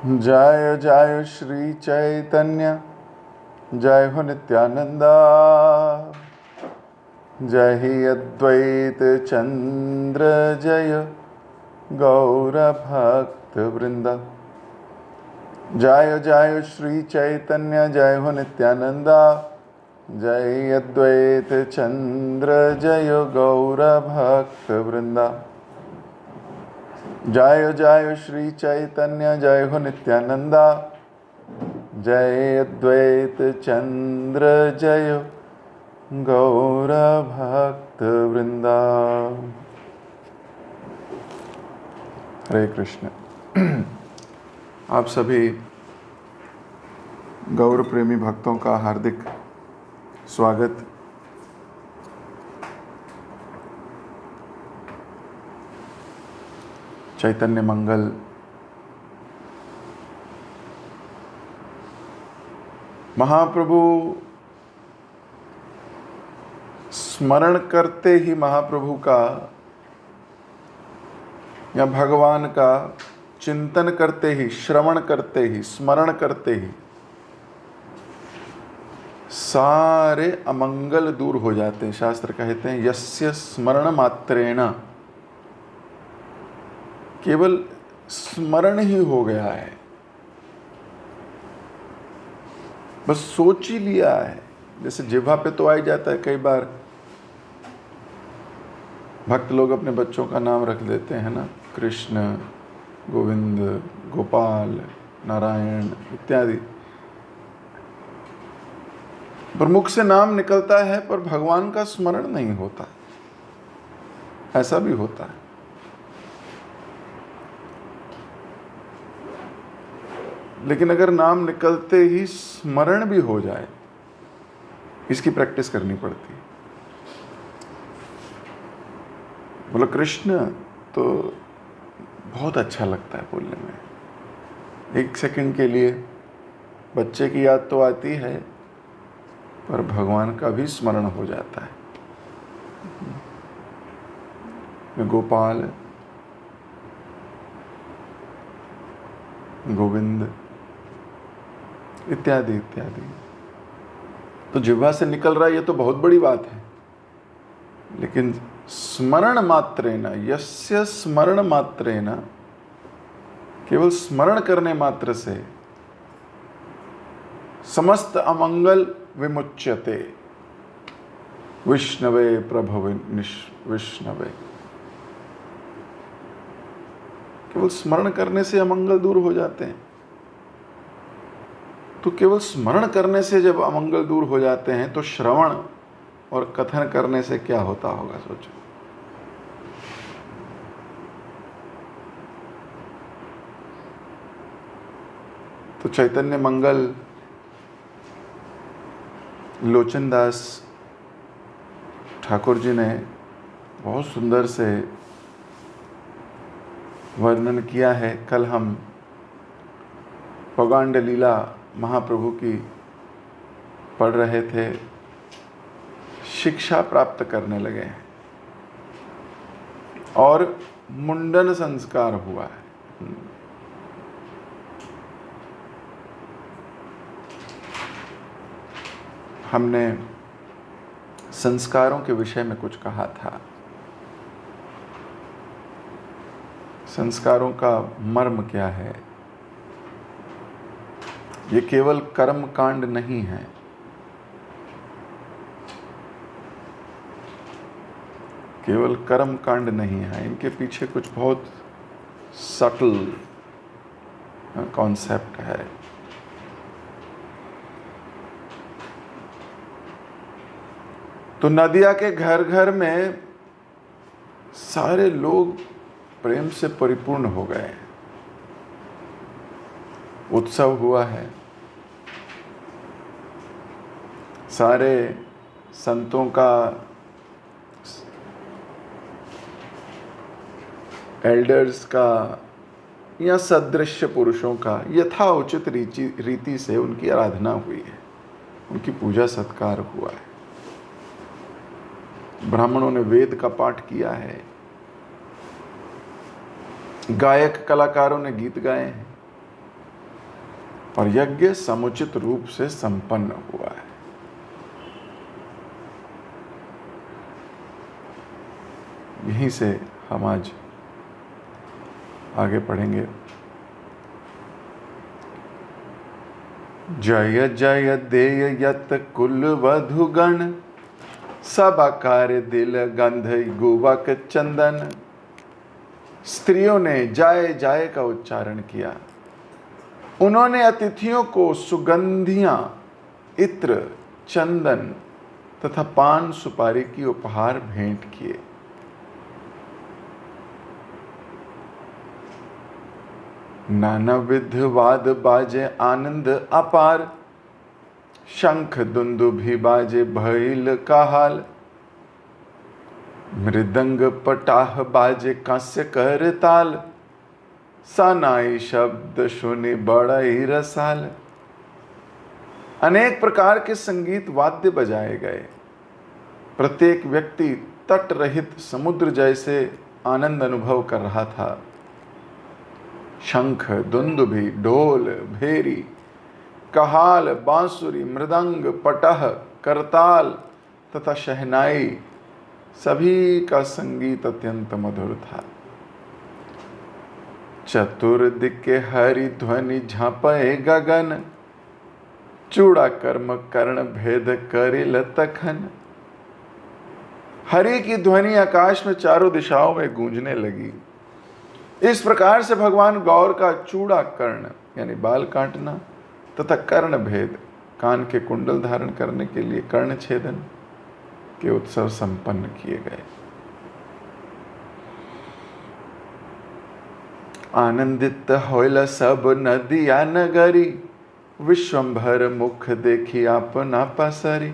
जय जय श्री चैतन्य जय हो नित्यानंदा। जय ही अद्वैत चंद्र जय गौर भक्त वृंदा। जय जय श्री चैतन्य जय हो नित्यानंदा। जय अद्वैत चंद्र जय गौर भक्त वृंदा। जय जय श्री चैतन्य जय हो नित्यानंदा। जय अद्वैत चंद्र जय गौर भक्त वृंदा। हरे कृष्ण। आप सभी गौर प्रेमी भक्तों का हार्दिक स्वागत। चैतन्य मंगल महाप्रभु स्मरण करते ही महाप्रभु का या भगवान का चिंतन करते ही, श्रवण करते ही, स्मरण करते ही सारे अमंगल दूर हो जाते हैं। शास्त्र कहते हैं यस्य स्मरण मात्रेण, केवल स्मरण ही हो गया है, बस सोच ही लिया है। जैसे जिह्वा पे तो आ ही जाता है, कई बार भक्त लोग अपने बच्चों का नाम रख देते हैं ना, कृष्ण, गोविंद, गोपाल, नारायण इत्यादि। पर मुख से नाम निकलता है पर भगवान का स्मरण नहीं होता। ऐसा भी होता है। लेकिन अगर नाम निकलते ही स्मरण भी हो जाए, इसकी प्रैक्टिस करनी पड़ती है। बोलो कृष्ण तो बहुत अच्छा लगता है बोलने में। एक सेकंड के लिए बच्चे की याद तो आती है पर भगवान का भी स्मरण हो जाता है। गोपाल, गोविंद इत्यादि इत्यादि। तो जिह्वा से निकल रहा है, ये तो बहुत बड़ी बात है। लेकिन स्मरण मात्रेण, यस्य स्मरण मात्रेण, केवल स्मरण करने मात्र से समस्त अमंगल विमुच्यते। विष्णवे प्रभवे विष्णवे। केवल स्मरण करने से अमंगल दूर हो जाते हैं। तो केवल स्मरण करने से जब अमंगल दूर हो जाते हैं तो श्रवण और कथन करने से क्या होता होगा, सोचो। तो चैतन्य मंगल लोचनदास ठाकुर जी ने बहुत सुंदर से वर्णन किया है। कल हम पौगंड लीला महाप्रभु की पढ़ रहे थे, शिक्षा प्राप्त करने लगे हैं और मुंडन संस्कार हुआ है। हमने संस्कारों के विषय में कुछ कहा था। संस्कारों का मर्म क्या है? ये केवल कर्म कांड नहीं है। केवल कर्म कांड नहीं है, इनके पीछे कुछ बहुत सटल कॉन्सेप्ट है। तो नदिया के घर घर में सारे लोग प्रेम से परिपूर्ण हो गए। उत्सव हुआ है। सारे संतों का, एल्डर्स का या सदृश पुरुषों का यथा उचित रीति से उनकी आराधना हुई है, उनकी पूजा सत्कार हुआ है। ब्राह्मणों ने वेद का पाठ किया है, गायक कलाकारों ने गीत गाए हैं, और यज्ञ समुचित रूप से संपन्न हुआ है। यहीं से हम आज आगे पढ़ेंगे। जय जय देय यत कुल वधुगण, सब आकार दिल गंध गुवक चंदन। स्त्रियों ने जाय जाय का उच्चारण किया। उन्होंने अतिथियों को सुगंधियां, इत्र, चंदन तथा पान सुपारी की उपहार भेंट किए। नानाविध वाद बाजे आनंद अपार, शंख दुंदुभि बाजे भैल का हाल। मृदंग पटाह बाजे कांस्य कर ताल, सानाई शब्द सुनि बड़ा ही रसाल। अनेक प्रकार के संगीत वाद्य बजाए गए। प्रत्येक व्यक्ति तट रहित समुद्र जैसे आनंद अनुभव कर रहा था। शंख, दुंदुभि, ढोल, भेरी, कहाल, बांसुरी, मृदंग, पटह, करताल तथा शहनाई, सभी का संगीत अत्यंत मधुर था। चतुर्दिक्के हरि ध्वनि झांपे गगन, चूड़ा कर्म कर्ण भेद करिल तखन। हरि की ध्वनि आकाश में चारों दिशाओं में गूंजने लगी। इस प्रकार से भगवान गौर का चूड़ा कर्ण यानी बाल काटना तथा कर्ण भेद कान के कुंडल धारण करने के लिए कर्ण छेदन के उत्सव संपन्न किए गए। आनंदित होइल सब नदिया नगरी, विश्वंभर मुख देखी अपना पसरी।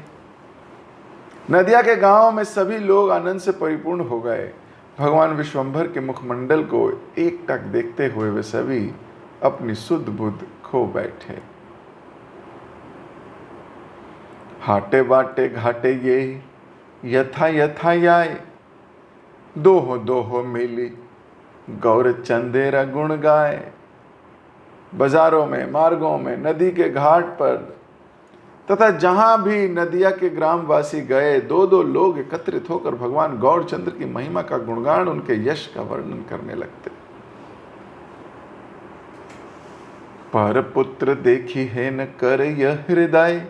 नदिया के गांव में सभी लोग आनंद से परिपूर्ण हो गए। भगवान विश्वंभर के मुखमंडल को एकटक देखते हुए वे सभी अपनी सुध बुध खो बैठे। हाटे बाटे घाटे ये यथा यथा आए, दोहो दोहो मिली गौर चंदेरा गुण गाए। बाजारों में, मार्गों में, नदी के घाट पर तथा जहां भी नदिया के ग्रामवासी गए, दो दो लोग एकत्रित होकर भगवान गौरचंद्र की महिमा का गुणगान, उनके यश का वर्णन करने लगते। पर पुत्र देखी है न कर यह हृदय,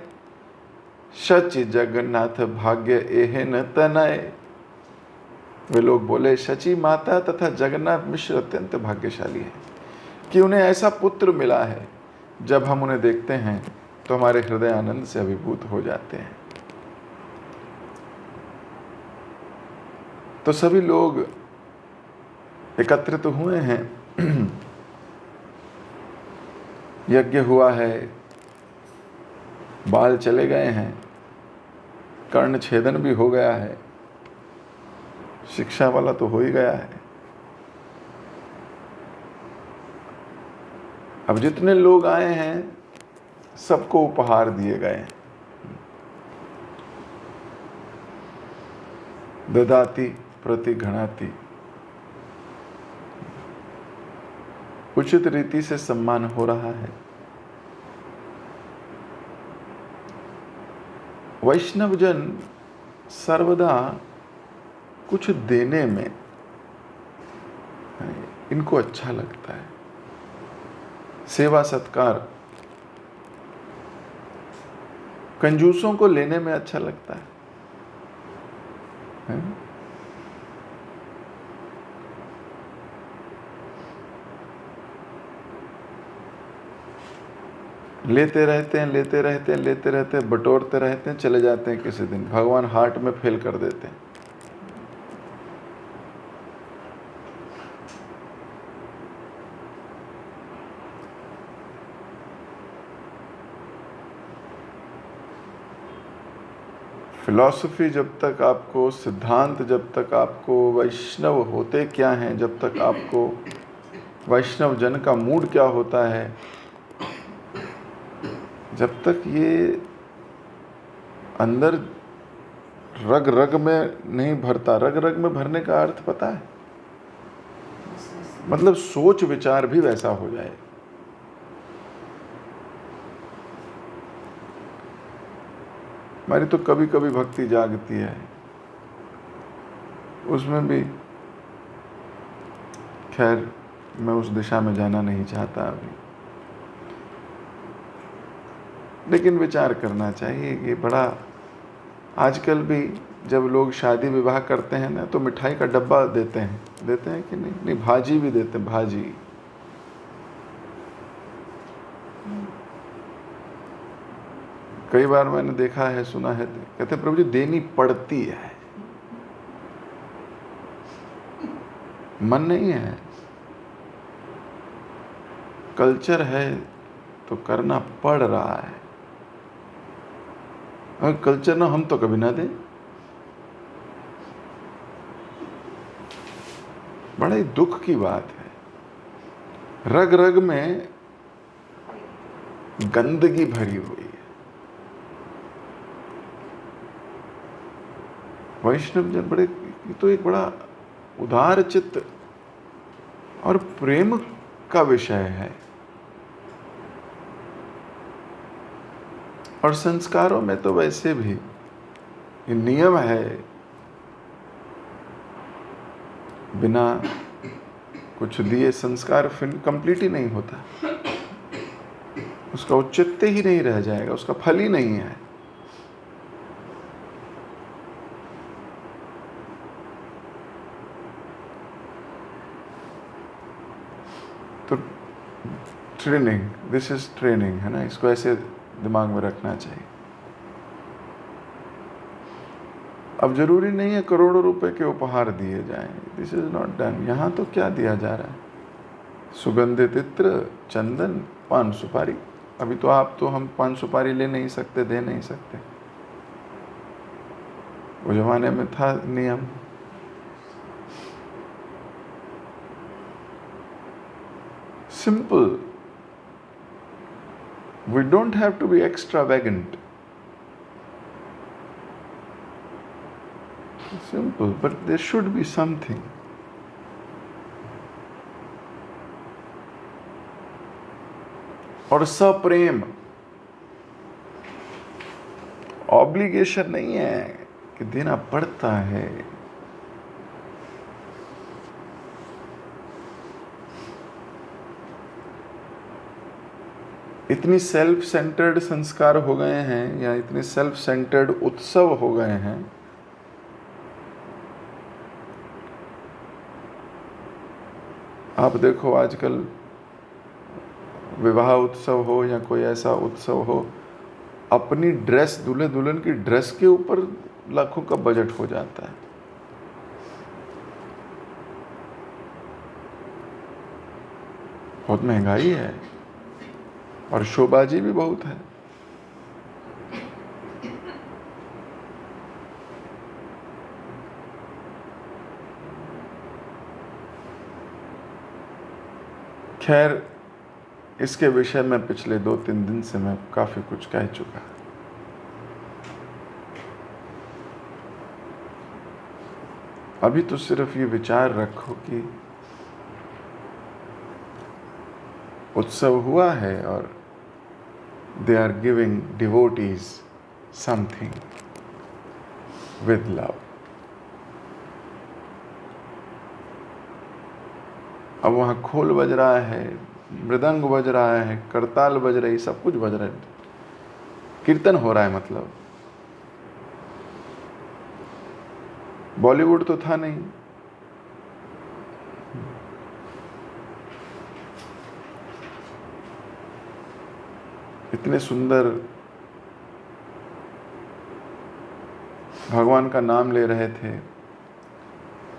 शचि जगन्नाथ भाग्य एहन तनय। वे लोग बोले, शची माता तथा जगन्नाथ मिश्र अत्यंत भाग्यशाली है कि उन्हें ऐसा पुत्र मिला है। जब हम उन्हें देखते हैं तो हमारे हृदय आनंद से अभिभूत हो जाते हैं। तो सभी लोग एकत्रित हुए हैं। यज्ञ हुआ है, बाल चले गए हैं, कर्ण छेदन भी हो गया है, शिक्षा वाला तो हो ही गया है। अब जितने लोग आए हैं सबको उपहार दिए गए। ददाति प्रति घणाति, उचित रीति से सम्मान हो रहा है। वैष्णवजन सर्वदा कुछ देने में इनको अच्छा लगता है। सेवा सत्कार कंजूसों को लेने में अच्छा लगता है। लेते रहते हैं, बटोरते रहते हैं, चले जाते हैं। किसी दिन भगवान हार्ट में फेल कर देते हैं। फिलॉसफी जब तक आपको, सिद्धांत जब तक आपको, वैष्णव होते क्या हैं जब तक आपको, वैष्णव जन का मूड क्या होता है, जब तक ये अंदर रग रग में नहीं भरता। रग रग में भरने का अर्थ पता है? मतलब सोच विचार भी वैसा हो जाए। हमारी तो कभी कभी भक्ति जागती है, उसमें भी खैर मैं उस दिशा में जाना नहीं चाहता अभी, लेकिन विचार करना चाहिए कि बड़ा आजकल भी जब लोग शादी विवाह करते हैं ना तो मिठाई का डब्बा देते हैं कि नहीं? नहीं, भाजी भी देते हैं, भाजी। कई बार मैंने देखा है, सुना है, कहते प्रभु जी देनी पड़ती है, मन नहीं है, कल्चर है तो करना पड़ रहा है। अगर कल्चर ना हम तो कभी ना दें। बड़ा ही दुख की बात है, रग रग में गंदगी भरी हुई है। वैष्णव जन बड़े, तो एक बड़ा उदार चित्त और प्रेम का विषय है, और संस्कारों में तो वैसे भी ये नियम है, बिना कुछ दिए संस्कार फिर कंप्लीट ही नहीं होता, उसका औचित्य ही नहीं रह जाएगा, उसका फल ही नहीं है। तो ट्रेनिंग, दिस इज ट्रेनिंग, है ना, इसको ऐसे दिमाग में रखना चाहिए। अब जरूरी नहीं है करोड़ों रुपए के उपहार दिए जाएं, दिस इज नॉट डन। यहाँ तो क्या दिया जा रहा है? सुगंधित इत्र, चंदन, पान सुपारी। अभी तो हम पान सुपारी ले नहीं सकते, दे नहीं सकते, वो जमाने में था नियम। Simple. We don't have to be extravagant. Simple, but there should be something. और सप्रेम, ऑब्लिगेशन नहीं है कि देना पड़ता है। इतनी सेल्फ सेंटर्ड संस्कार हो गए हैं, या इतने सेल्फ सेंटर्ड उत्सव हो गए हैं, आप देखो आजकल विवाह उत्सव हो या कोई ऐसा उत्सव हो, अपनी ड्रेस, दूल्हे दुल्हन की ड्रेस के ऊपर लाखों का बजट हो जाता है। बहुत महंगाई है और शोबाजी भी बहुत है। खैर, इसके विषय में पिछले 2-3 दिन से मैं काफी कुछ कह चुका। अभी तो सिर्फ ये विचार रखो कि उत्सव हुआ है और they are giving devotees something with love. अब वहाँ खोल बज रहा है, मृदंग बज रहा है, करताल बज रही, सब कुछ बज रहा है, कीर्तन हो रहा है। मतलब बॉलीवुड तो था नहीं, इतने सुंदर भगवान का नाम ले रहे थे,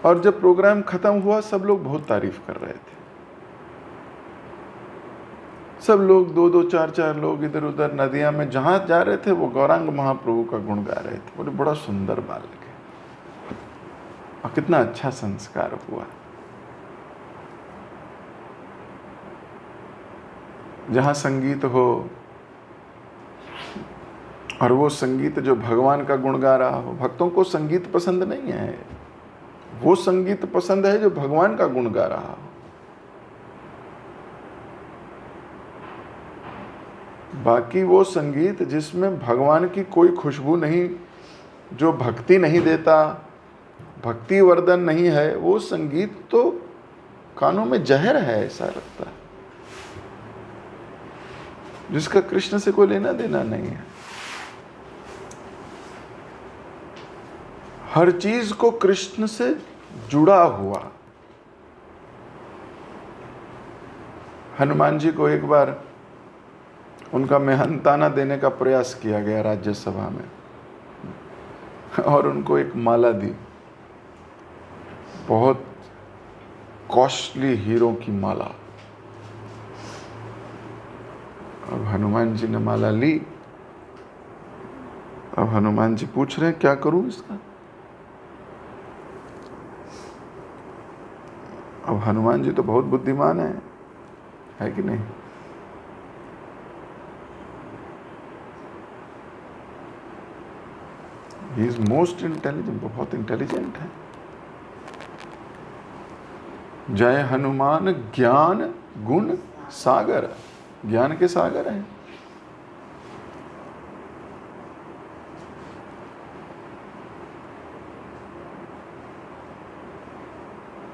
और जब प्रोग्राम खत्म हुआ सब लोग बहुत तारीफ कर रहे थे। सब लोग 2-2, 4-4 लोग इधर उधर नदियां में जहां जा रहे थे वो गौरांग महाप्रभु का गुण गा रहे थे। बोले बड़ा सुंदर बालक है, और कितना अच्छा संस्कार हुआ। जहां संगीत हो, और वो संगीत जो भगवान का गुण गा रहा हो। भक्तों को संगीत पसंद नहीं है, वो संगीत पसंद है जो भगवान का गुण गा रहा हो। बाकी वो संगीत जिसमें भगवान की कोई खुशबू नहीं, जो भक्ति नहीं देता, भक्ति वर्धन नहीं है, वो संगीत तो कानों में जहर है, ऐसा लगता है, जिसका कृष्ण से कोई लेना देना नहीं है। हर चीज को कृष्ण से जुड़ा हुआ। हनुमान जी को एक बार उनका मेहनताना देने का प्रयास किया गया राज्यसभा में, और उनको एक माला दी, बहुत कॉस्टली हीरो की माला। अब हनुमान जी ने माला ली। अब हनुमान जी पूछ रहे हैं क्या करूं इसका। अब हनुमान जी तो बहुत बुद्धिमान है कि नहीं? ही इज मोस्ट इंटेलिजेंट, बहुत इंटेलिजेंट है। जय हनुमान ज्ञान गुण सागर, ज्ञान के सागर हैं।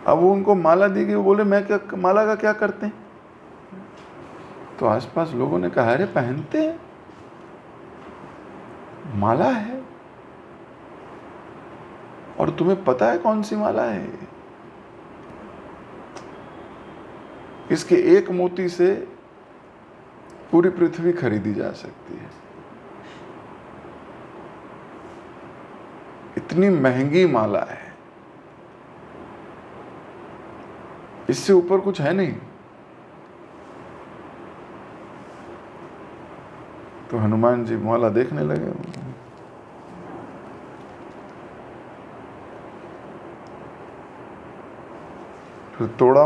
अब वो उनको माला दी गई, वो बोले मैं क्या, माला का क्या करते हैं? तो आसपास लोगों ने कहा अरे पहनते हैं, माला है, और तुम्हें पता है कौन सी माला है? इसके एक मोती से पूरी पृथ्वी खरीदी जा सकती है, इतनी महंगी माला है, इससे ऊपर कुछ है नहीं। तो हनुमान जी माला देखने लगे, फिर तोड़ा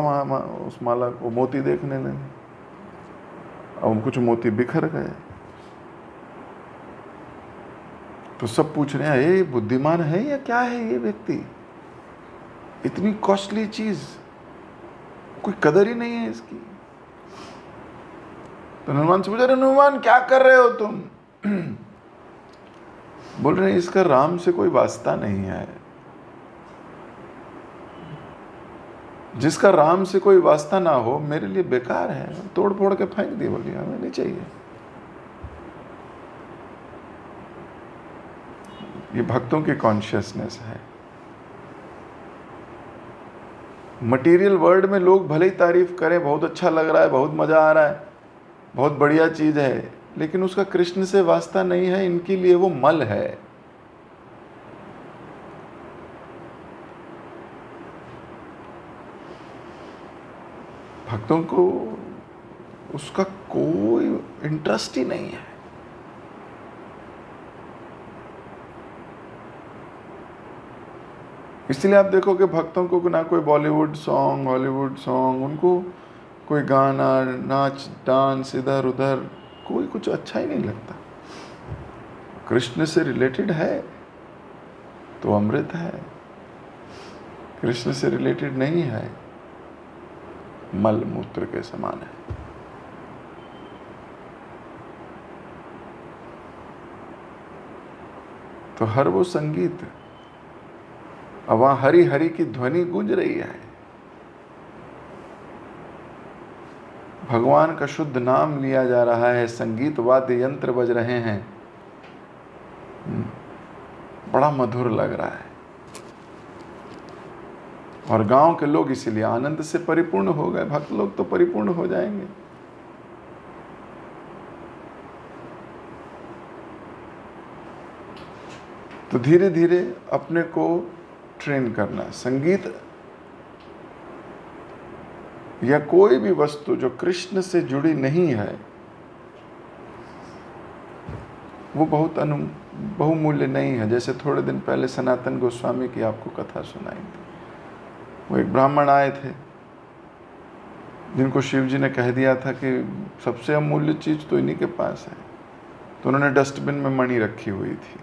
उस माला को, मोती देखने लगे। अब कुछ मोती बिखर गए। तो सब पूछ रहे हैं ये बुद्धिमान है या क्या है ये व्यक्ति, इतनी कॉस्टली चीज, कोई कदर ही नहीं है इसकी। तो हनुमान से पूछा, हनुमान क्या कर रहे हो तुम? बोल रहे हैं इसका राम से कोई वास्ता नहीं है। जिसका राम से कोई वास्ता ना हो मेरे लिए बेकार है, तोड़ फोड़ के फेंक दी, बोली हमें नहीं चाहिए। ये भक्तों की कॉन्शियसनेस है। मटेरियल वर्ल्ड में लोग भले ही तारीफ करें, बहुत अच्छा लग रहा है, बहुत मजा आ रहा है, बहुत बढ़िया चीज है, लेकिन उसका कृष्ण से वास्ता नहीं है, इनके लिए वो मल है। भक्तों को उसका कोई इंटरेस्ट ही नहीं है। इसलिए आप देखो कि भक्तों को ना कोई बॉलीवुड सॉन्ग, हॉलीवुड सॉन्ग, उनको कोई गाना, नाच, डांस, इधर उधर कोई कुछ अच्छा ही नहीं लगता। कृष्ण से रिलेटेड है तो अमृत है, कृष्ण से रिलेटेड नहीं है, मल मूत्र के समान है। तो हर वो संगीत, अब वहां हरि हरि की ध्वनि गूंज रही है, भगवान का शुद्ध नाम लिया जा रहा है, संगीत वाद्य यंत्र बज रहे हैं, बड़ा मधुर लग रहा है। और गांव के लोग इसीलिए आनंद से परिपूर्ण हो गए। भक्त लोग तो परिपूर्ण हो जाएंगे। तो धीरे धीरे अपने को ट्रेन करना। संगीत या कोई भी वस्तु जो कृष्ण से जुड़ी नहीं है वो बहुमूल्य नहीं है। जैसे थोड़े दिन पहले सनातन गोस्वामी की आपको कथा सुनाई थी। वो एक ब्राह्मण आए थे जिनको शिव जी ने कह दिया था कि सबसे अमूल्य चीज तो इन्हीं के पास है, तो उन्होंने डस्टबिन में मणि रखी हुई थी।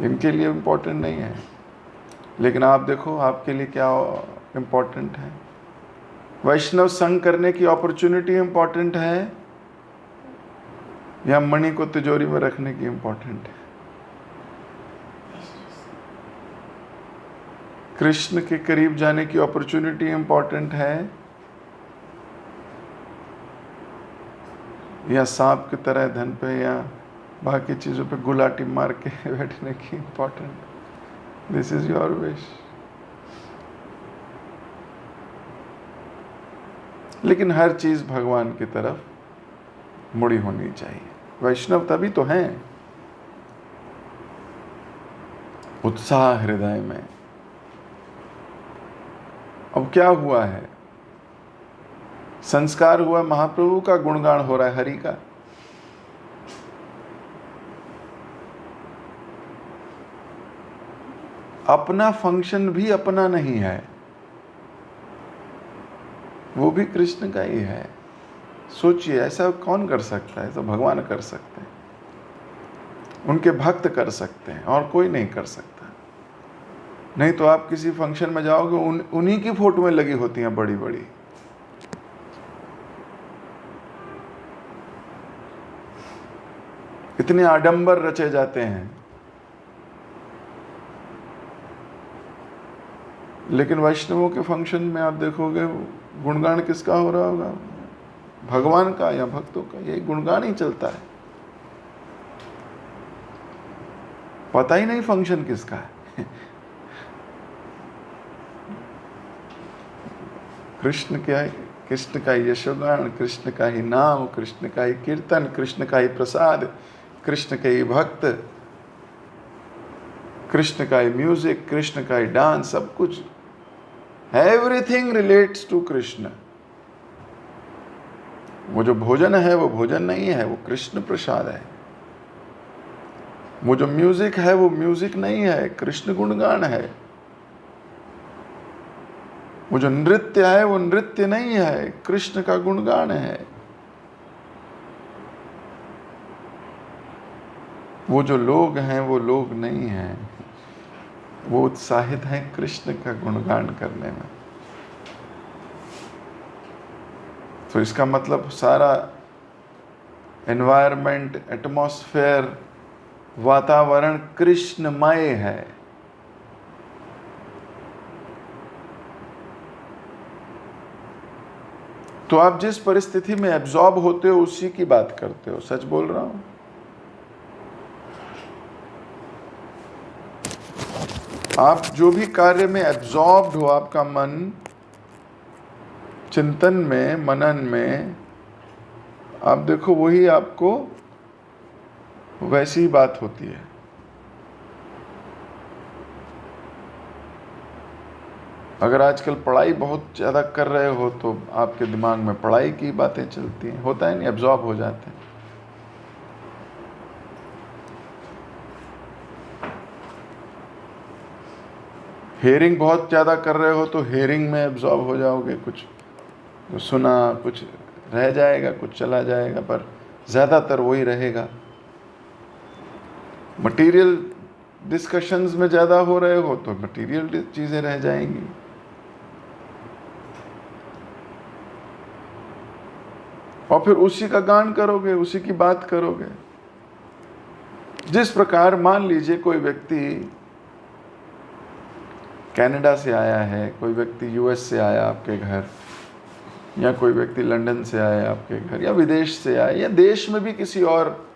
इनके लिए इम्पोर्टेंट नहीं है, लेकिन आप देखो आपके लिए क्या इम्पोर्टेंट है। वैष्णव संग करने की अपॉर्चुनिटी इंपॉर्टेंट है या मणि को तिजोरी में रखने की इंपॉर्टेंट है? कृष्ण के करीब जाने की अपॉर्चुनिटी इंपॉर्टेंट है या सांप की तरह धन पे या बाकी चीजों पे गुलाटी मार के बैठने की important? This is your wish. लेकिन हर चीज भगवान की तरफ मुड़ी होनी चाहिए। वैष्णव तभी तो हैं, उत्साह हृदय में। अब क्या हुआ है? संस्कार हुआ, महाप्रभु का गुणगान हो रहा है, हरि का। अपना फंक्शन भी अपना नहीं है, वो भी कृष्ण का ही है। सोचिए, ऐसा कौन कर सकता है? तो भगवान कर सकते हैं, उनके भक्त कर सकते हैं, और कोई नहीं कर सकता। नहीं तो आप किसी फंक्शन में जाओगे, उन्हीं की फोटो में लगी होती हैं बड़ी बड़ी। इतने आडंबर रचे जाते हैं, लेकिन वैष्णवों के फंक्शन में आप देखोगे गुणगान किसका हो रहा होगा? भगवान का या भक्तों का? यही गुणगान ही चलता है, पता ही नहीं फंक्शन किसका है। कृष्ण का ही यशोगान, कृष्ण का ही नाम, कृष्ण का ही कीर्तन, कृष्ण का ही प्रसाद, कृष्ण के ही भक्त, कृष्ण का ही म्यूजिक, कृष्ण का ही डांस, सब कुछ, एवरीथिंग रिलेट्स टू कृष्ण। वो जो भोजन है वो भोजन नहीं है, वो कृष्ण प्रसाद है। वो जो म्यूजिक है वो म्यूजिक नहीं है, कृष्ण गुणगान है। वो जो नृत्य है वो नृत्य नहीं है, कृष्ण का गुणगान है। वो जो लोग हैं वो लोग नहीं हैं, वो उत्साहित हैं कृष्ण का गुणगान करने में। तो इसका मतलब सारा एनवायरनमेंट, एटमॉस्फेयर, वातावरण कृष्णमय है। तो आप जिस परिस्थिति में एब्जॉर्ब होते हो उसी की बात करते हो। सच बोल रहा हूं? आप जो भी कार्य में एब्जॉर्ब्ड हो, आपका मन चिंतन में, मनन में, आप देखो वही आपको वैसी ही बात होती है। अगर आजकल पढ़ाई बहुत ज़्यादा कर रहे हो तो आपके दिमाग में पढ़ाई की बातें चलती हैं, होता है नहीं, एब्जॉर्ब हो जाते हैं। हेयरिंग बहुत ज़्यादा कर रहे हो तो हेयरिंग में एब्जॉर्ब हो जाओगे, कुछ सुना, कुछ रह जाएगा, कुछ चला जाएगा, पर ज़्यादातर वही रहेगा। मटीरियल डिस्कशंस में ज़्यादा हो रहे हो तो मटीरियल चीज़ें रह जाएंगी। और फिर उसी का गान करोगे, उसी की बात करोगे। जिस प्रकार मान लीजिए कोई व्यक्ति कनाडा से आया है, कोई व्यक्ति यूएस से आया आपके घर, या कोई व्यक्ति लंदन से आया आपके घर, या विदेश से आए, या देश में भी किसी और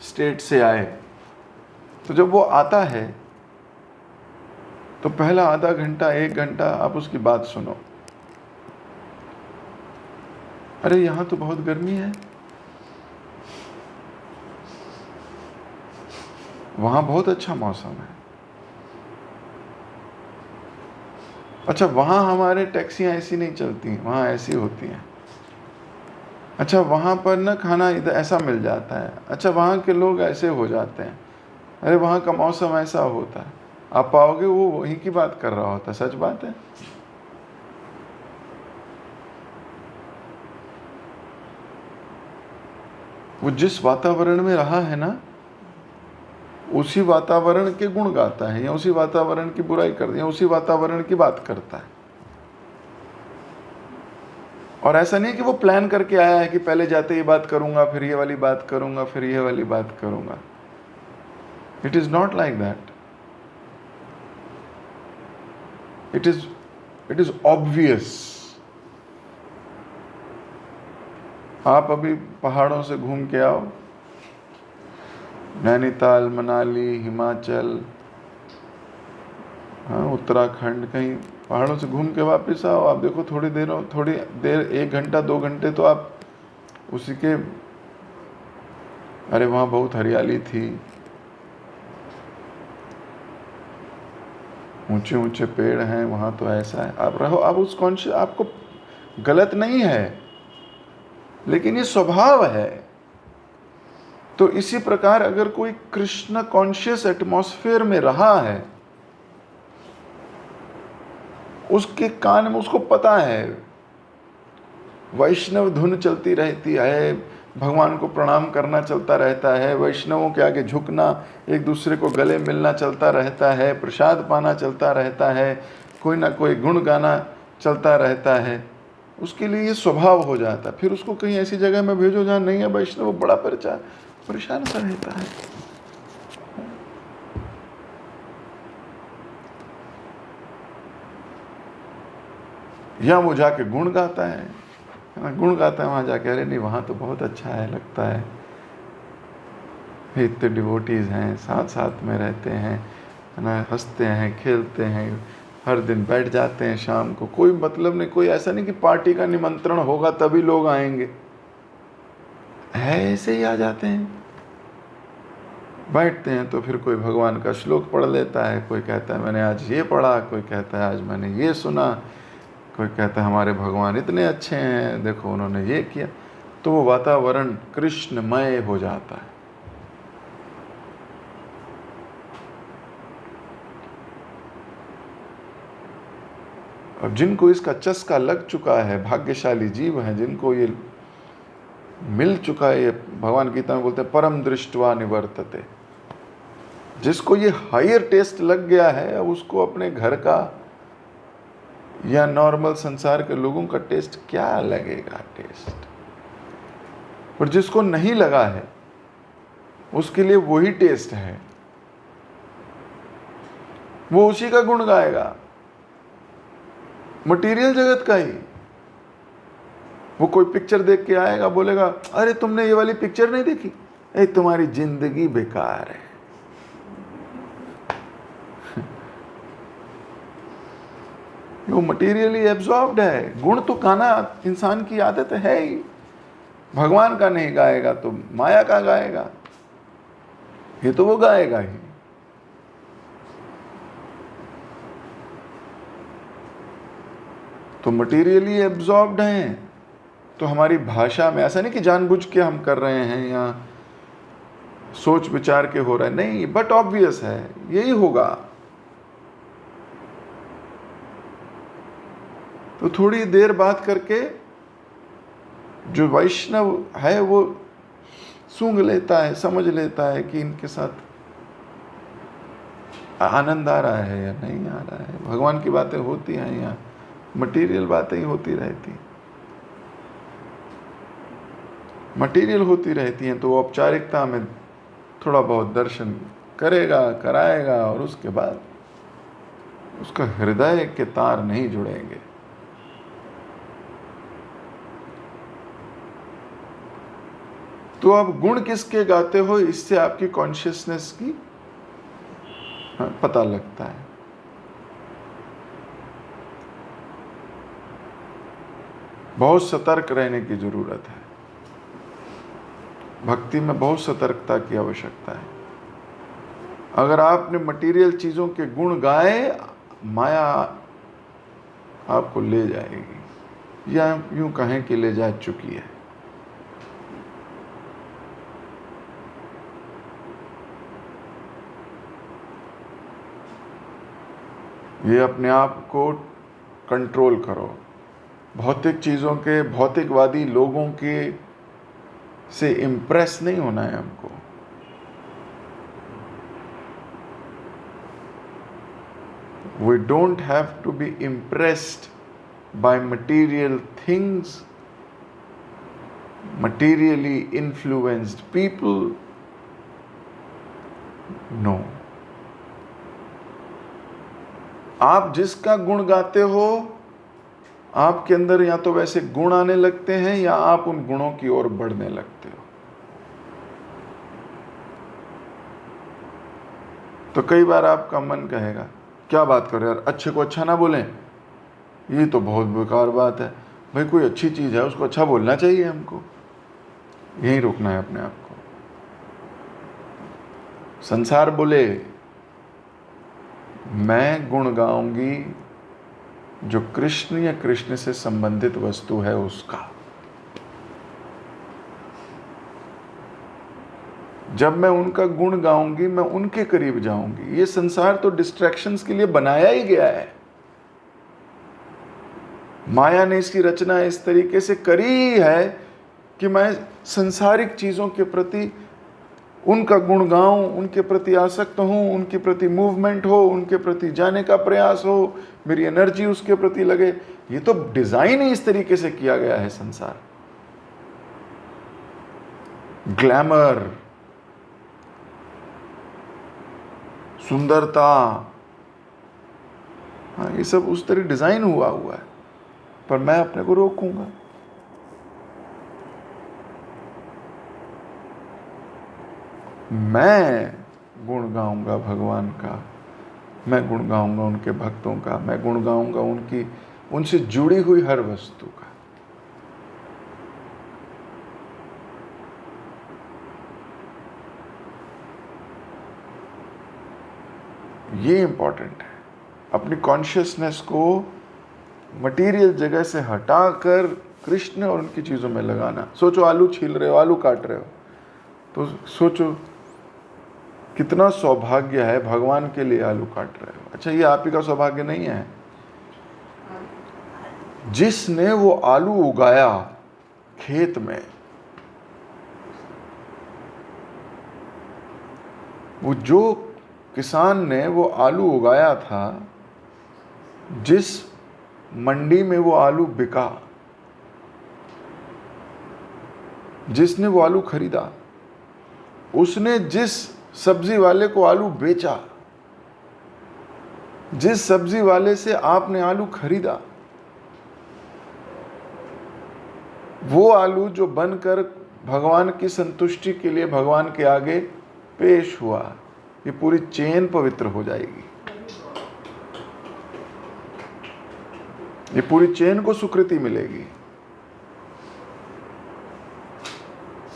स्टेट से आए, तो जब वो आता है तो पहला आधा घंटा, 1 घंटा आप उसकी बात सुनो। अरे यहाँ तो बहुत गर्मी है, वहाँ बहुत अच्छा मौसम है। अच्छा, वहाँ हमारे टैक्सियाँ ऐसी नहीं चलती, वहाँ ऐसी होती हैं। अच्छा, वहाँ पर ना खाना इधर ऐसा मिल जाता है। अच्छा, वहाँ के लोग ऐसे हो जाते हैं। अरे वहाँ का मौसम ऐसा होता है। आप पाओगे वो वहीं की बात कर रहा होता है। सच बात है। वो जिस वातावरण में रहा है ना, उसी वातावरण के गुण गाता है, या उसी वातावरण की बुराई करता है, या उसी वातावरण की बात करता है। और ऐसा नहीं कि वो प्लान करके आया है कि पहले जाते ये बात करूंगा, फिर ये वाली बात करूंगा, फिर ये वाली बात करूंगा. It is not like that. It is obvious. आप अभी पहाड़ों से घूम के आओ, नैनीताल, मनाली, हिमाचल, हाँ, उत्तराखंड, कहीं पहाड़ों से घूम के वापस आओ, आप देखो थोड़ी देर 1 घंटा 2 घंटे तो आप उसी के, अरे वहाँ बहुत हरियाली थी, ऊंचे ऊंचे पेड़ हैं, वहाँ तो ऐसा है. आप रहो, आप उस कॉन्शियस, आपको गलत नहीं है, लेकिन ये स्वभाव है. तो इसी प्रकार अगर कोई कृष्ण कॉन्शियस एटमॉस्फेयर में रहा है, उसके कान में, उसको पता है वैष्णव धुन चलती रहती है, भगवान को प्रणाम करना चलता रहता है, वैष्णवों के आगे झुकना, एक दूसरे को गले मिलना चलता रहता है, प्रसाद पाना चलता रहता है, कोई ना कोई गुण गाना चलता रहता है. उसके लिए ये स्वभाव हो जाता है. फिर उसको कहीं ऐसी जगह में भेजो जहाँ नहीं है वैष्णव, वो बड़ा परेशान सा रहता है. या वो जाके गुण गाता है ना, गुण गाता है वहाँ जाके, अरे नहीं वहाँ तो बहुत अच्छा है, लगता है इतने डिवोटीज हैं, साथ साथ में रहते हैं, है ना, हंसते हैं, खेलते हैं, हर दिन बैठ जाते हैं शाम को, कोई मतलब नहीं, कोई ऐसा नहीं कि पार्टी का निमंत्रण होगा तभी लोग आएंगे, है ऐसे ही आ जाते हैं, बैठते हैं. तो फिर कोई भगवान का श्लोक पढ़ लेता है, कोई कहता है मैंने आज ये पढ़ा, कोई कहता है आज मैंने ये सुना, कोई कहता है हमारे भगवान इतने अच्छे हैं, देखो उन्होंने ये किया. तो वो वातावरण कृष्णमय हो जाता है. अब जिनको इसका चस्का लग चुका है, भाग्यशाली जीव हैं, जिनको ये मिल चुका है, ये भगवान गीता में बोलते हैं परम दृष्टवा निवर्तते. जिसको ये हायर टेस्ट लग गया है, अब उसको अपने घर का या नॉर्मल संसार के लोगों का टेस्ट क्या लगेगा टेस्ट. पर जिसको नहीं लगा है उसके लिए वही टेस्ट है, वो उसी का गुण गाएगा, मटेरियल जगत का ही. वो कोई पिक्चर देख के आएगा, बोलेगा अरे तुमने ये वाली पिक्चर नहीं देखी, तुम्हारी जिंदगी बेकार है. वो मटेरियली एब्जॉर्ब्ड है. गुण तो गाना इंसान की आदत है ही. भगवान का नहीं गाएगा तो माया का गाएगा, ये तो वो गाएगा ही. तो मटेरियली एब्जॉर्ब्ड हैं. तो हमारी भाषा में ऐसा नहीं कि जानबूझ के हम कर रहे हैं या सोच विचार के हो रहा है, नहीं, बट ऑब्वियस है यही होगा. तो थोड़ी देर बात करके जो वैष्णव है वो सूंघ लेता है, समझ लेता है कि इनके साथ आनंद आ रहा है या नहीं आ रहा है. भगवान की बातें होती हैं या मटेरियल बातें ही होती रहती, मटेरियल होती रहती हैं. तो औपचारिकता में थोड़ा बहुत दर्शन करेगा, कराएगा, और उसके बाद उसका हृदय के तार नहीं जुड़ेंगे. तो आप गुण किसके गाते हो, इससे आपकी कॉन्शियसनेस की पता लगता है. बहुत सतर्क रहने की जरूरत है. भक्ति में बहुत सतर्कता की आवश्यकता है. अगर आपने मटेरियल चीजों के गुण गाए, माया आपको ले जाएगी, या यूं कहें कि ले जा चुकी है. ये अपने आप को कंट्रोल करो. भौतिक चीज़ों के, भौतिकवादी लोगों के से इम्प्रेस नहीं होना है हमको. We don't have to be impressed by material things materially influenced people? No. आप जिसका गुण गाते हो, आपके अंदर या तो वैसे गुण आने लगते हैं या आप उन गुणों की ओर बढ़ने लगते हो। तो कई बार आपका मन कहेगा, क्या बात कर यार, अच्छे को अच्छा ना बोलें, ये तो बहुत बेकार बात है। भाई कोई अच्छी चीज़ है, उसको अच्छा बोलना चाहिए हमको। यहीं रोकना है अपने आप को। संसार बोले मैं गुण गाऊंगी जो कृष्ण या कृष्ण से संबंधित वस्तु है उसका। जब मैं उनका गुण गाऊंगी, मैं उनके करीब जाऊंगी। ये संसार तो डिस्ट्रैक्शंस के लिए बनाया ही गया है। माया ने इसकी रचना इस तरीके से करी है कि मैं संसारिक चीजों के प्रति उनका गुण गाऊं, उनके प्रति आसक्त हूं, उनके प्रति मूवमेंट हो, उनके प्रति जाने का प्रयास हो, मेरी एनर्जी उसके प्रति लगे। ये तो डिजाइन ही इस तरीके से किया गया है संसार। ग्लैमर, सुंदरता, हाँ, ये सब उस तरह डिजाइन हुआ है। पर मैं अपने को रोकूंगा। मैं गुण गाऊंगा भगवान का, मैं गुण गाऊंगा उनके भक्तों का, मैं गुण गाऊंगा उनकी उनसे जुड़ी हुई हर वस्तु का। ये इंपॉर्टेंट है। अपनी कॉन्शियसनेस को मटेरियल जगह से हटाकर कृष्ण और उनकी चीज़ों में लगाना। सोचो आलू छील रहे हो, आलू काट रहे हो, तो सोचो कितना सौभाग्य है, भगवान के लिए आलू काट रहे हो। अच्छा, ये आप ही का सौभाग्य नहीं है। जिसने वो आलू उगाया खेत में, वो जो किसान ने वो आलू उगाया था, जिस मंडी में वो आलू बिका, जिसने वो आलू खरीदा, उसने जिस सब्जी वाले को आलू बेचा, जिस सब्जी वाले से आपने आलू खरीदा, वो आलू जो बनकर भगवान की संतुष्टि के लिए भगवान के आगे पेश हुआ, ये पूरी चेन पवित्र हो जाएगी। ये पूरी चेन को सुकृति मिलेगी।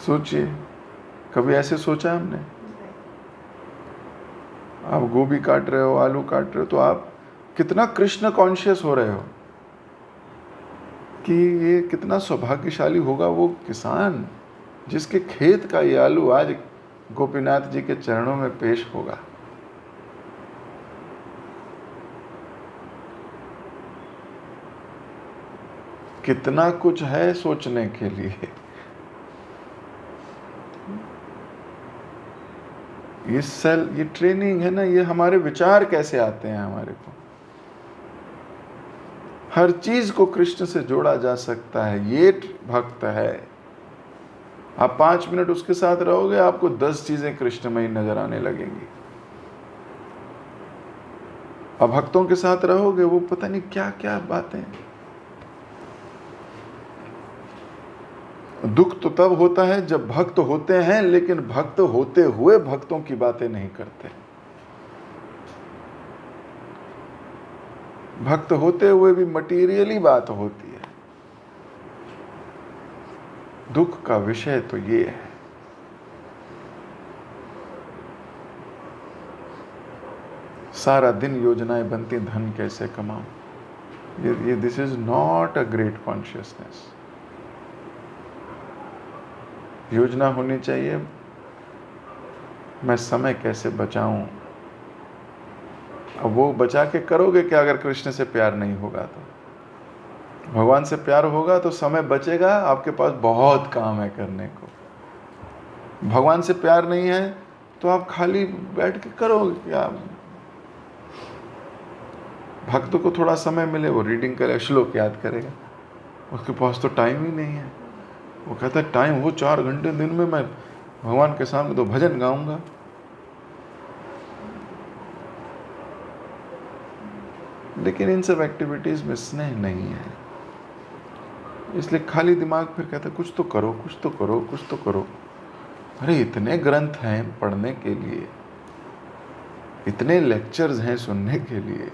सोचिए, कभी ऐसे सोचा हमने? आप गोभी काट रहे हो, आलू काट रहे हो, तो आप कितना कृष्ण कॉन्शियस हो रहे हो कि ये कितना सौभाग्यशाली होगा वो किसान जिसके खेत का ये आलू आज गोपीनाथ जी के चरणों में पेश होगा। कितना कुछ है सोचने के लिए। ये ट्रेनिंग है ना, ये हमारे विचार कैसे आते हैं हमारे को। हर चीज को कृष्ण से जोड़ा जा सकता है। ये भक्त है। आप 5 मिनट उसके साथ रहोगे, आपको 10 चीजें कृष्णमयी नजर आने लगेंगी। अब भक्तों के साथ रहोगे, वो पता नहीं क्या क्या बातें। दुख तो तब होता है जब भक्त होते हैं, लेकिन भक्त होते हुए भक्तों की बातें नहीं करते। भक्त होते हुए भी मटीरियली बात होती है। दुख का विषय तो ये है। सारा दिन योजनाएं बनती, धन कैसे कमाऊं। ये this is not a great consciousness. योजना होनी चाहिए, मैं समय कैसे बचाऊं। अब वो बचा के करोगे क्या अगर कृष्ण से प्यार नहीं होगा तो? भगवान से प्यार होगा तो समय बचेगा, आपके पास बहुत काम है करने को। भगवान से प्यार नहीं है तो आप खाली बैठ के करोगे क्या? भक्त को थोड़ा समय मिले, वो रीडिंग करे, श्लोक याद करेगा, उसके पास तो टाइम ही नहीं है। वो कहता है टाइम हो 4 घंटे दिन में, मैं भगवान के सामने तो भजन गाऊंगा। लेकिन इन सब एक्टिविटीज में स्नेह नहीं है, इसलिए खाली दिमाग फिर कहता है कुछ तो करो, कुछ तो करो, कुछ तो करो। अरे इतने ग्रंथ हैं पढ़ने के लिए, इतने लेक्चर्स हैं सुनने के लिए,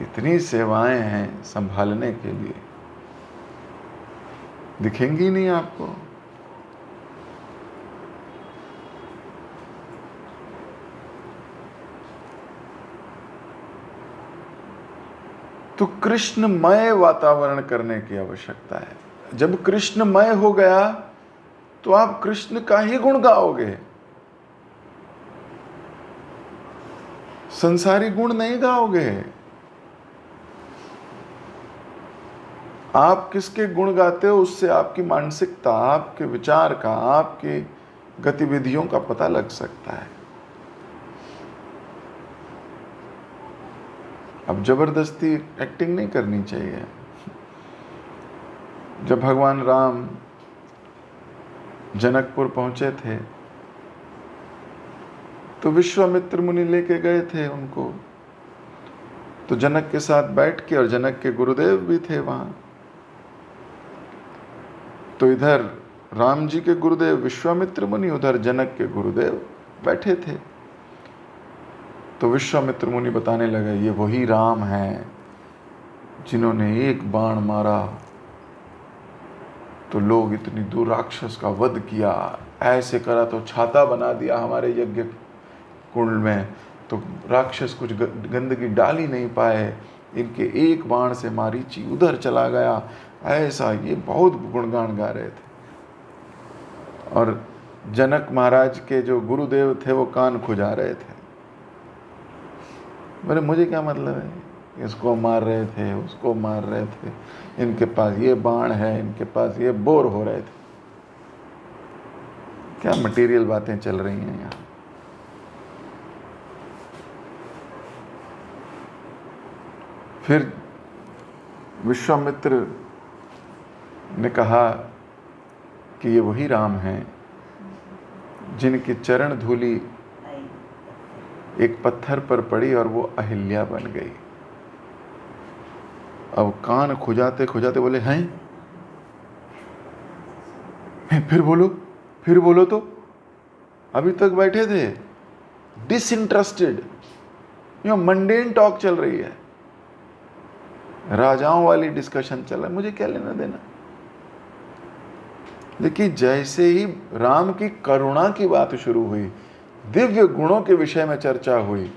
इतनी सेवाएं हैं संभालने के लिए, दिखेंगी नहीं आपको? तो कृष्णमय वातावरण करने की आवश्यकता है। जब कृष्णमय हो गया तो आप कृष्ण का ही गुण गाओगे, संसारी गुण नहीं गाओगे। आप किसके गुण गाते हो उससे आपकी मानसिकता, आपके विचार का, आपकी गतिविधियों का पता लग सकता है। अब जबरदस्ती एक्टिंग नहीं करनी चाहिए। जब भगवान राम जनकपुर पहुंचे थे तो विश्वामित्र मुनि लेके गए थे उनको, तो जनक के साथ बैठ के, और जनक के गुरुदेव भी थे वहां, तो इधर राम जी के गुरुदेव विश्वामित्र मुनि, उधर जनक के गुरुदेव बैठे थे। तो विश्वामित्र मुनि बताने लगे ये वही राम हैं जिन्होंने एक बाण मारा तो लोग इतनी दूर राक्षस का वध किया, ऐसे करा तो छाता बना दिया हमारे यज्ञ कुंड में, तो राक्षस कुछ गंदगी डाल ही नहीं पाए, इनके एक बाण से मारीची उधर चला गया। ऐसा ये बहुत गुणगान गा रहे थे। और जनक महाराज के जो गुरुदेव थे वो कान खुजा रहे थे। बोले मुझे क्या मतलब है, इसको मार रहे थे, उसको मार रहे थे, इनके पास ये बाण है, इनके पास ये, बोर हो रहे थे। क्या मटेरियल बातें चल रही हैं यहाँ। फिर विश्वामित्र ने कहा कि ये वही राम हैं जिनकी चरण धूलि एक पत्थर पर पड़ी और वो अहिल्या बन गई। अब कान खुजाते खुजाते बोले हैं, फिर बोलो, फिर बोलो। तो अभी तक बैठे थे डिसइंटरेस्टेड, मंडेन टॉक चल रही है, राजाओं वाली डिस्कशन चल रहा है, मुझे क्या लेना देना। लेकिन जैसे ही राम की करुणा की बात शुरू हुई, दिव्य गुणों के विषय में चर्चा हुई,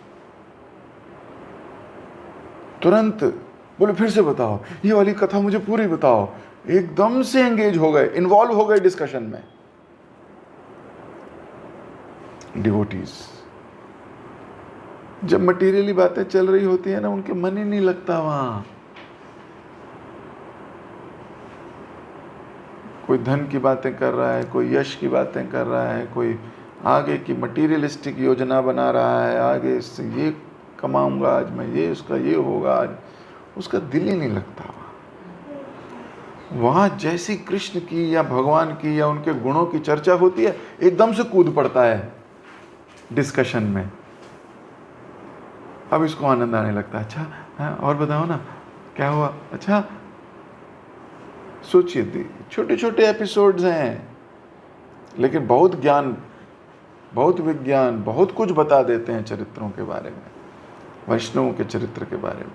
तुरंत बोले फिर से बताओ, ये वाली कथा मुझे पूरी बताओ। एकदम से एंगेज हो गए, इन्वॉल्व हो गए डिस्कशन में। डिवोटीज जब मटेरियली बातें चल रही होती है ना, उनके मन ही नहीं लगता वहां। कोई धन की बातें कर रहा है, कोई यश की बातें कर रहा है, कोई आगे की मटीरियलिस्टिक योजना बना रहा है, आगे इससे ये कमाऊंगा आज मैं, ये उसका ये होगा आज, उसका दिल ही नहीं लगता वहाँ जैसी कृष्ण की या भगवान की या उनके गुणों की चर्चा होती है, एकदम से कूद पड़ता है डिस्कशन में। अब इसको आनंद आने लगता है। अच्छा हाँ, और बताओ ना क्या हुआ। अच्छा सोचिए, छोटे छोटे एपिसोड्स हैं लेकिन बहुत ज्ञान, बहुत विज्ञान, बहुत कुछ बता देते हैं चरित्रों के बारे में, वैष्णवों के चरित्र के बारे में।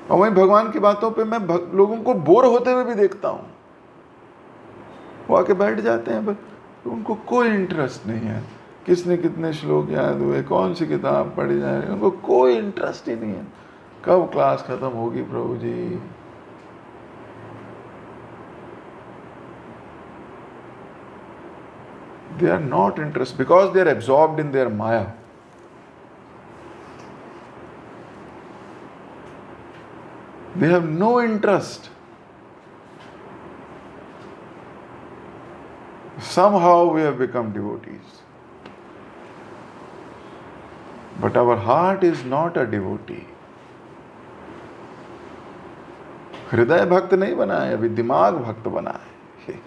और वहीं भगवान की बातों पे मैं लोगों को बोर होते हुए भी देखता हूँ। वो आके बैठ जाते हैं बस, उनको कोई इंटरेस्ट नहीं है, किसने कितने श्लोक याद हुए, कौन सी किताब पढ़ी जा रही है, उनको कोई इंटरेस्ट ही नहीं है। कब क्लास खत्म होगी प्रभु जी। They are not interested because they are absorbed in their maya. They have no interest. Somehow we have become devotees. But our heart is not a devotee. हृदय भक्त नहीं बना है, अभी दिमाग भक्त बना है।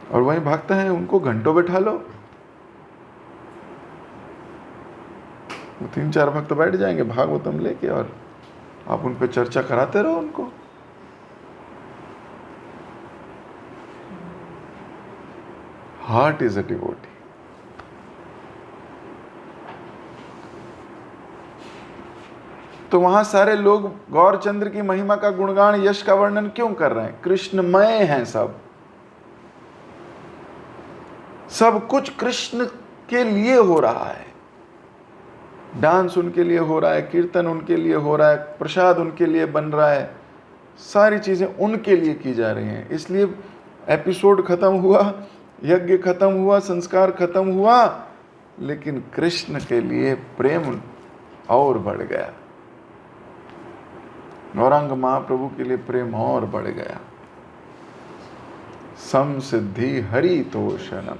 और वही भक्त हैं, उनको घंटों बैठा लो, 3-4 भक्त बैठ जाएंगे भागवतम लेके, और आप उन पे चर्चा कराते रहो उनको। Heart is a devotee. तो वहां सारे लोग गौरचंद्र की महिमा का गुणगान, यश का वर्णन क्यों कर रहे हैं? कृष्णमय हैं सब कुछ कृष्ण के लिए हो रहा है। डांस उनके लिए हो रहा है, कीर्तन उनके लिए हो रहा है, प्रसाद उनके लिए बन रहा है, सारी चीजें उनके लिए की जा रही हैं। इसलिए एपिसोड खत्म हुआ, यज्ञ खत्म हुआ, संस्कार खत्म हुआ, लेकिन कृष्ण के लिए प्रेम और बढ़ गया। गौरांग महाप्रभु के लिए प्रेम और बढ़ गया। सम सिद्धि हरि तोषणम।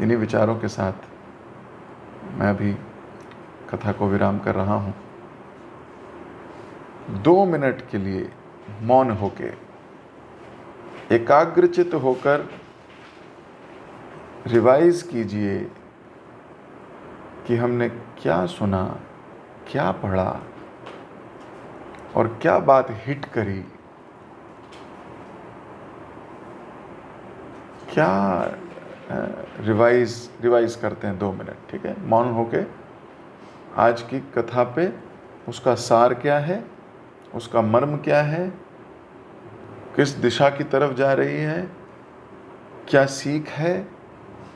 इन्हीं विचारों के साथ मैं भी कथा को विराम कर रहा हूं। 2 मिनट के लिए मौन होके, एकाग्रचित होकर रिवाइज कीजिए कि हमने क्या सुना, क्या पढ़ा और क्या बात हिट करी, क्या रिवाइज करते हैं 2 मिनट, ठीक है? मौन होके आज की कथा पे उसका सार क्या है, उसका मर्म क्या है, किस दिशा की तरफ जा रही है, क्या सीख है,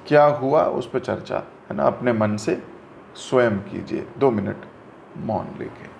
क्या हुआ, उस पर चर्चा है ना, अपने मन से स्वयं कीजिए 2 मिनट मौन लेके।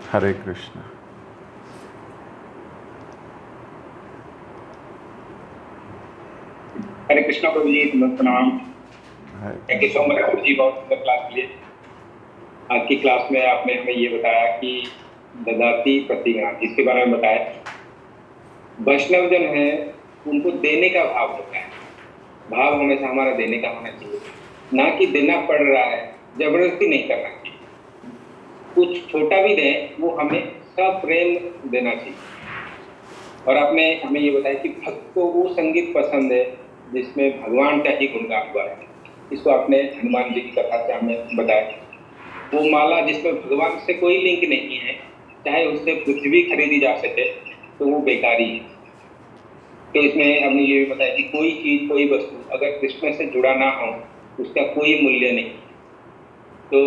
हरे कृष्ण। हरे कृष्णा प्रभु जी, प्रणाम। थैंक यू सो मच प्रभु जी, बहुत सुंदर क्लास के लिए। आज की क्लास में आपने हमें ये बताया कि ददाती प्रतिज्ञा, इसके बारे में बताया। वैष्णव जन है उनको देने का भाव होता है, भाव हमेशा हमारा देने का होना चाहिए, ना कि देना पड़ रहा है, जबरदस्ती नहीं करना चाहिए। कुछ छोटा भी दें वो हमें सप्रेम देना चाहिए। और आपने हमें ये बताया कि भक्त को वो संगीत पसंद है जिसमें भगवान का ही गुणगान हुआ है। इसको आपने हनुमान जी की कथा से हमें बताया। वो माला जिसमें भगवान से कोई लिंक नहीं है, चाहे उससे कुछ भी खरीदी जा सके, तो वो बेकारी है। तो इसमें हमने ये भी बताया कि कोई चीज, कोई वस्तु अगर कृष्ण से जुड़ा ना हो उसका कोई मूल्य नहीं। तो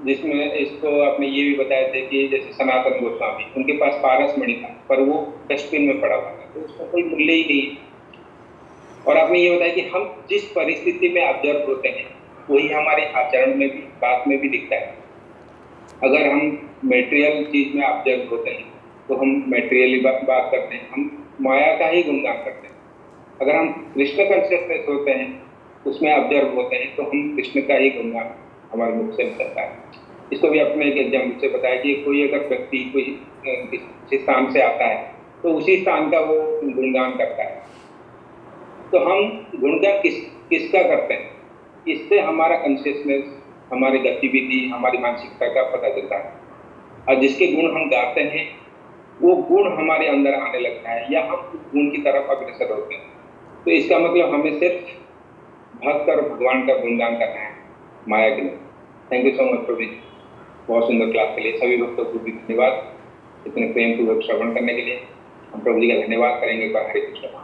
जिसमें इसको आपने ये भी बताया थे कि जैसे सनातन गोस्वामी, उनके पास पारस मणि था पर वो डस्टबिन में पड़ा हुआ था, तो उसका कोई मूल्य ही नहीं। और आपने ये बताया कि हम जिस परिस्थिति में ऑब्जर्व होते हैं वही हमारे आचरण में भी, बात में भी दिखता है। अगर हम मेटेरियल चीज में ऑब्जर्व होते हैं तो हम मेटेरियली बात करते हैं, हम माया का ही गुणगान करते हैं। अगर हम कृष्ण कॉन्शियसनेस होते हैं, उसमें ऑब्जर्व होते हैं, तो हम कृष्ण का ही गुणगान हमारे मुख से निकलता है। इसको भी अपने एक एग्जाम्पल से बताया कि कोई अगर व्यक्ति कोई किसी स्थान से आता है तो उसी स्थान का वो गुणगान करता है। तो हम गुणगान किसका करते हैं, इससे हमारा कॉन्शियसनेस, हमारी गतिविधि, हमारी मानसिकता का पता चलता है। और जिसके गुण हम गाते हैं वो गुण हमारे अंदर आने लगता है या हम उस गुण की तरफ अग्रसर होते हैं। तो इसका मतलब हमें सिर्फ भक्त और भगवान का गुणगान करना है, माया के लिए। थैंक यू सो मच प्रभु जी, बहुत सुंदर क्लास के लिए। सभी भक्तों को भी धन्यवाद इतने प्रेम पूर्वक श्रवण करने के लिए। हम प्रभु जी का धन्यवाद करेंगे। हरे कृष्ण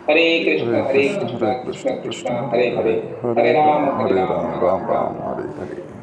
हरे कृष्ण हरे हरे कृष्ण कृष्ण हरे कृष्ण कृष्ण कृष्ण कृष्ण हरे हरे हरे हरे हरे राम हरे राम राम राम राम राम। राम हरे हरे।